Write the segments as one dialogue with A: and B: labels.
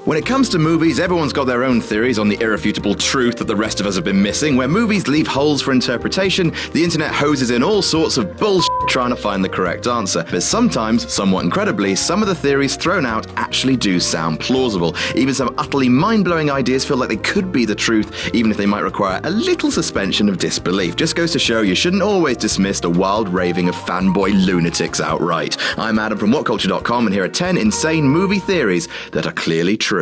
A: When it comes to movies, everyone's got their own theories on the irrefutable truth that the rest of us have been missing. Where movies leave holes for interpretation, the internet hoses in all sorts of bullshit trying to find the correct answer. But sometimes, somewhat incredibly, some of the theories thrown out actually do sound plausible. Even some utterly mind-blowing ideas feel like they could be the truth, even if they might require a little suspension of disbelief. Just goes to show you shouldn't always dismiss the wild raving of fanboy lunatics outright. I'm Adam from Whatculture.com, and here are 10 insane movie theories that are clearly true.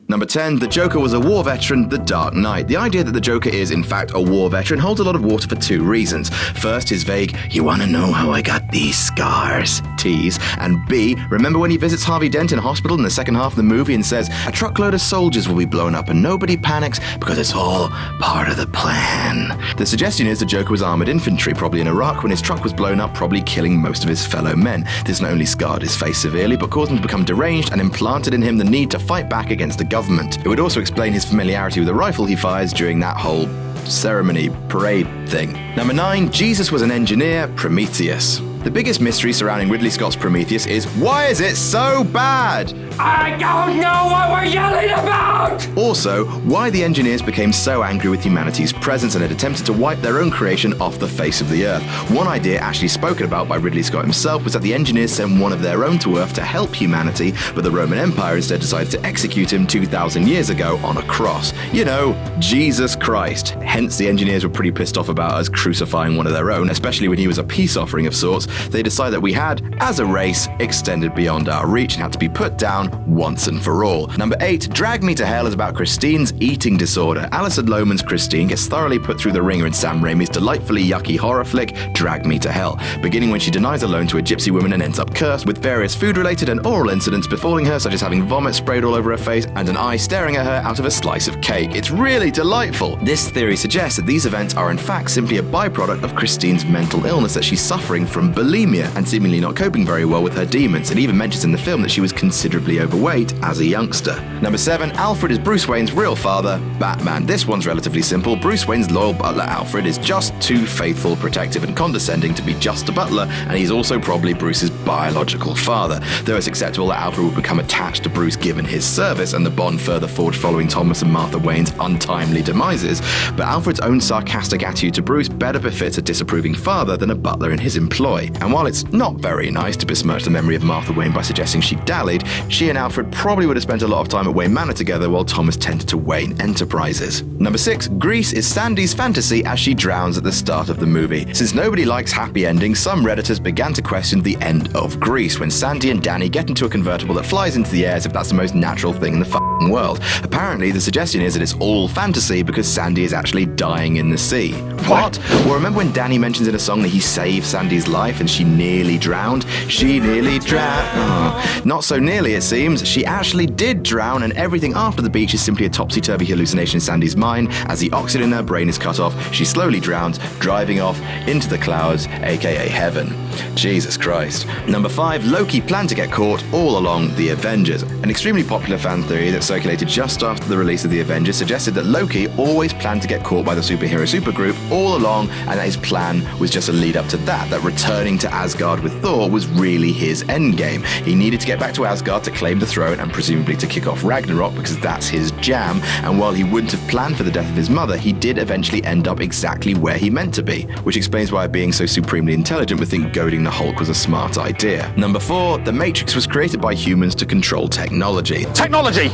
A: Number 10, the Joker was a war veteran, The Dark Knight. The idea that the Joker is, in fact, a war veteran holds a lot of water for two reasons. First, his vague, "you want to know how I got these scars" tease, and B, remember when he visits Harvey Dent in hospital in the second half of the movie and says, "a truckload of soldiers will be blown up and nobody panics because it's all part of the plan." The suggestion is the Joker was armored infantry, probably in Iraq, when his truck was blown up, probably killing most of his fellow men. This not only scarred his face severely, but caused him to become deranged and implanted in him the need to fight back against the government. It would also explain his familiarity with the rifle he fires during that whole ceremony, parade thing. Number 9, Jesus was an engineer, Prometheus. The biggest mystery surrounding Ridley Scott's Prometheus is, why is it so bad?
B: I don't know what we're yelling about!
A: Also, why the engineers became so angry with humanity's presence and had attempted to wipe their own creation off the face of the earth. One idea actually spoken about by Ridley Scott himself was that the engineers sent one of their own to Earth to help humanity, but the Roman Empire instead decided to execute him 2,000 years ago on a cross. You know, Jesus Christ. Hence the engineers were pretty pissed off about us crucifying one of their own, especially when he was a peace offering of sorts. They decided that we had, as a race, extended beyond our reach and had to be put down once and for all. Number 8, Drag Me to Hell is about Christine's eating disorder. Alison Lohman's Christine gets thoroughly put through the ringer in Sam Raimi's delightfully yucky horror flick, Drag Me to Hell, beginning when she denies a loan to a gypsy woman and ends up cursed, with various food-related and oral incidents befalling her, such as having vomit sprayed all over her face and an eye staring at her out of a slice of cake. It's really delightful. This theory suggests that these events are in fact simply a byproduct of Christine's mental illness, that she's suffering from bulimia and seemingly not coping very well with her demons. It even mentions in the film that she was considerably overweight as a youngster. Number 7, Alfred is Bruce Wayne's real father, Batman. This one's relatively simple. Bruce Wayne's loyal butler, Alfred, is just too faithful, protective, and condescending to be just a butler, and he's also probably Bruce's biological father. Though it's acceptable that Alfred would become attached to Bruce given his service and the bond further forged following Thomas and Martha Wayne's untimely demises, but Alfred's own sarcastic attitude to Bruce better befits a disapproving father than a butler in his employ. And while it's not very nice to besmirch the memory of Martha Wayne by suggesting she dallied, she and Alfred probably would have spent a lot of time at Wayne Manor together while Thomas tended to Wayne Enterprises. Number 6, Grease is Sandy's fantasy as she drowns at the start of the movie. Since nobody likes happy endings, some Redditors began to question the end of Grease when Sandy and Danny get into a convertible that flies into the air as if that's the most natural thing in the f***ing world. Apparently, the suggestion is that it's all fantasy because Sandy is actually dying in the sea. What? Well, remember when Danny mentions in a song that he saved Sandy's life and she nearly drowned? She nearly drowned. Oh. Not so nearly, it seems. She actually did drown, and everything after the beach is simply a topsy-turvy hallucination in Sandy's mind. As the oxygen in her brain is cut off, she slowly drowns, driving off into the clouds, aka heaven. Jesus Christ. Number 5, Loki planned to get caught all along the Avengers. An extremely popular fan theory that circulated just after the release of the Avengers suggested that Loki always planned to get caught by the superhero supergroup all along, and that his plan was just a lead up to that returning to Asgard with Thor was really his endgame. He needed to get back to Asgard to claim the throne and presumably to kick off Ragnarok because that's his jam, and while he wouldn't have planned for the death of his mother, he did eventually end up exactly where he meant to be, which explains why being so supremely intelligent would think goading the Hulk was a smart idea. Number 4, the Matrix was created by humans to control technology.
B: Technology!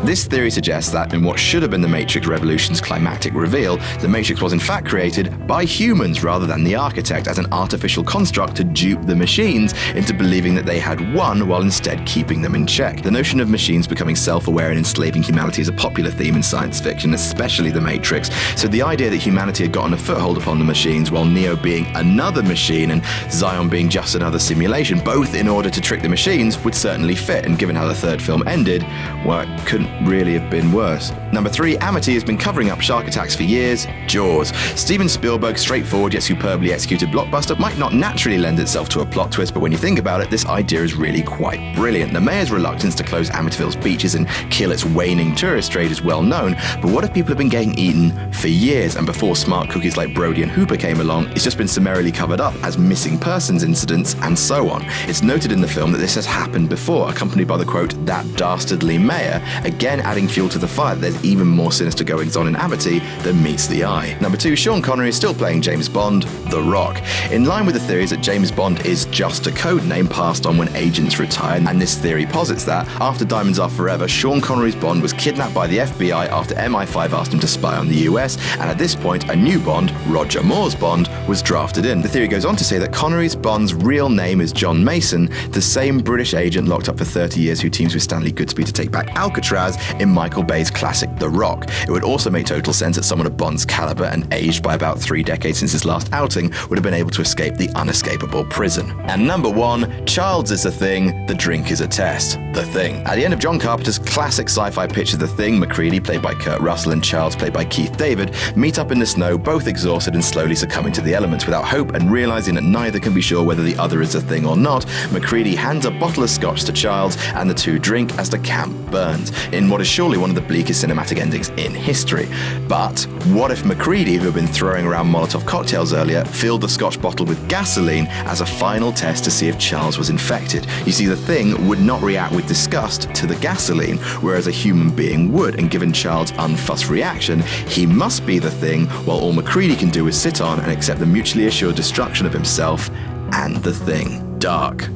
A: This theory suggests that in what should have been the Matrix Revolution's climactic reveal, the Matrix was in fact created by humans rather than the architect as an artificial construct to dupe the machines into believing that they had won while instead keeping them in check. The notion of machines becoming self-aware and enslaving humanity is a popular theme in science fiction, especially the Matrix, so the idea that humanity had gotten a foothold upon the machines while Neo being another machine and Zion being just another simulation, both in order to trick the machines, would certainly fit, and given how the third film ended, well, it couldn't really have been worse. Number 3, Amity has been covering up shark attacks for years, Jaws. Steven Spielberg's straightforward yet superbly executed blockbuster might not naturally lend itself to a plot twist, but when you think about it, this idea is really quite brilliant. The mayor's reluctance to close Amityville's beaches and kill its waning tourist trade is well known, but what if people have been getting eaten for years, and before smart cookies like Brody and Hooper came along, it's just been summarily covered up as missing persons incidents, and so on. It's noted in the film that this has happened before, accompanied by the quote, "that dastardly mayor," again adding fuel to the fire that there's even more sinister goings on in Amity than meets the eye. Number 2, Sean Connery is still playing James Bond, The Rock. In line with the theories that James Bond is just a code name passed on when agents retire, and this theory posits that, after Diamonds Are Forever, Sean Connery's Bond was kidnapped by the FBI after MI5 asked him to spy on the US, and at this point, a new Bond, Roger Moore's Bond, was drafted in. The theory goes on to say that Connery's Bond's real name is John Mason, the same British agent locked up for 30 years who teams with Stanley Goodspeed to take back Alcatraz in Michael Bay's classic The Rock. It would also make total sense that someone of Bond's caliber and aged by about 3 decades since his last outing would have been able to escape the unescapable prison. And number 1, Childs is a thing, the drink is a test. The Thing. At the end of John Carpenter's classic sci-fi picture The Thing, MacReady, played by Kurt Russell, and Childs, played by Keith David, meet up in the snow, both exhausted and slowly succumbing to the elements. Without hope and realizing that neither can be sure whether the other is a thing or not, MacReady hands a bottle of scotch to Childs, and the two drink as the camp burns, in what is surely one of the bleakest cinematic endings in history. But what if MacReady, who had been throwing around Molotov cocktails earlier, filled the scotch bottle with gasoline as a final test to see if Charles was infected? You see, the Thing would not react with disgust to the gasoline, whereas a human being would, and given Charles' unfussed reaction, he must be the Thing, while all MacReady can do is sit on and accept the mutually assured destruction of himself and the Thing. Dark.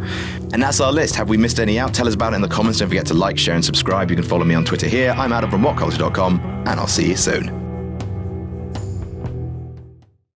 A: And that's our list. Have we missed any out? Tell us about it in the comments. Don't forget to like, share, and subscribe. You can follow me on Twitter here. I'm Adam from Whatculture.com, and I'll see you soon.